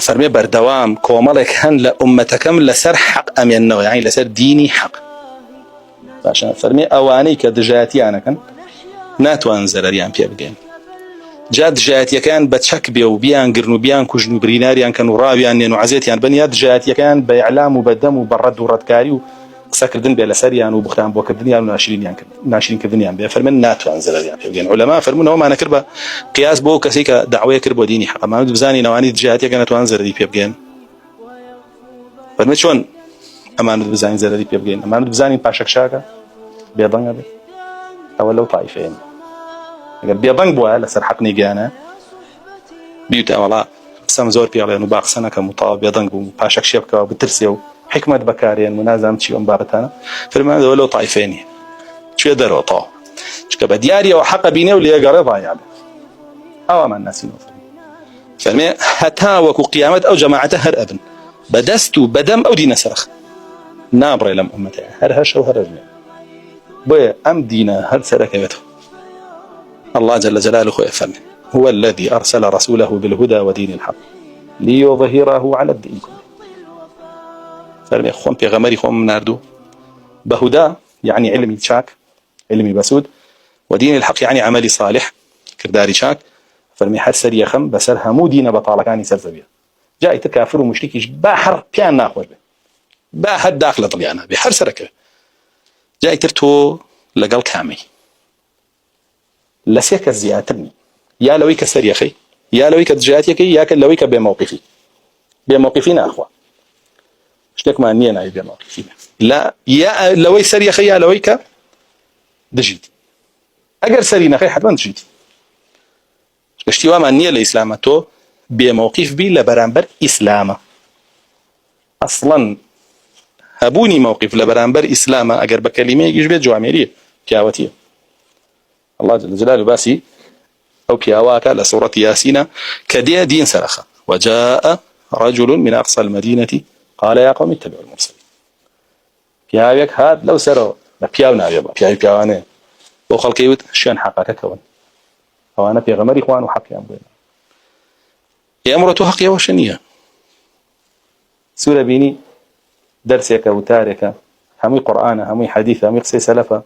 فرمي بردوام كومالك هن لأمتكم لسر حق أمينه يعني لسر ديني حق عشان فرمي أواني كدجاتي أنا كان ناتوان زرريان بيا بجين جاد جاتي كان بتشك بيو بيان قرنو بيان كجنو بريناريان كانوا رابيان ينو عزيتيان بنيات جاتي كان بإعلام وبدم وبرد وردكاري وسكر دن بلا سريان وبختان بوكدنيا وناشرين ناشرين كدنيان بيا فرمن ناتوان زرريان بيا علماء فرمون هو ما أنا كربا قياس بو كسيك دعوة كربو ديني حق ما بزاني نواني جاتي كانت توان زرري بيا بجين فرمي شون أمانة بزاني زرري بيا بجين أمانة بزاني باشك شاكا بيا بانغ أولو طائفين بيضنگ بووە لەسەر حەق نیگەیانە بیوتە وەڵا قسەم زۆر پێڵێن و باقسە نەکەم و تەواو بێدەنگ بووم پاشەک شێ بکەوە بترسێ و حکمت بەکارێن و نازانم چی ئەم بابەتانە فەرمانەوە لەو تایفێنی کوێ دەرەوە تەواو چکە بە دیاریەوە حەقە بینێ و لێگەڕێ ضایع بێ ئەوەمان ناسینەوە فەرمێ هەتا وەکو قیامەت ئەو جەماعەتە هەر ئەبن بەدەست و بەدەم ئەو دینە سەرخ نابڕێ لەم ئومەتەیە هەر هەشە و هەر ئەژنێ بۆیە ئەم دینە هەر سەرەکەوێتەوە الله جل جلاله يفهم هو الذي أرسل رسوله بالهدى ودين الحق ليظهره على الدين كله فرمي خوم بيغمري خوم ناردو بهدى يعني علمي شاك علمي بسود ودين الحق يعني عملي صالح كرداري شاك فرمي حر سري خم بسر همو دين بطالة كاني سرزبيا جاي تكافر ومشركيش باحر بيان ناخذ باحر داخل طليانا بحر سركه جاي ترتو لقل كامي لسيك الزياتني يا لويك سريخي يا لويك دجاتك يا لويك بموقفنا أخوة شلك ما نينا بموقفنا لا يا لوي سريخي يا لويك دجيتي أجر سرينا خي حتما دجيتي اشتوا ما نية الإسلامته بموقف بي لبرانبر إسلامه أصلا هبوني موقف لبرانبر إسلامه أجر بكلمة يجي بيت جواميرية كاوتيه الله جل جلاله باسي أو كياواك لسورة ياسين كدي دين سرخة وجاء رجل من أقصى المدينة قال يا قوم اتبعوا المرسلين بياوك هاد لو سروا بياونا بياوانا وخلق يوت شان حقك كون وانا بيغمر إخوان وحق يا أمبونا يا أمرته حق يا وشنية سورة بيني درسك وتارك همي قرآن همي حديث همي قصي سلفة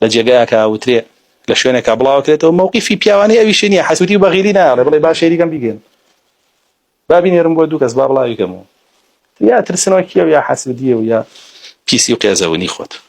لجيقاك وتريع لشوينك أبلاوكته موقف في بيواني أبي شنيا حسوتي وبغيرنا ربنا باش شيري كم بيجين بابين يرمبو دوك أسباب الله يكمو يا ترسنوكيا ويا حسودية ويا بيسي وقيازوني خوت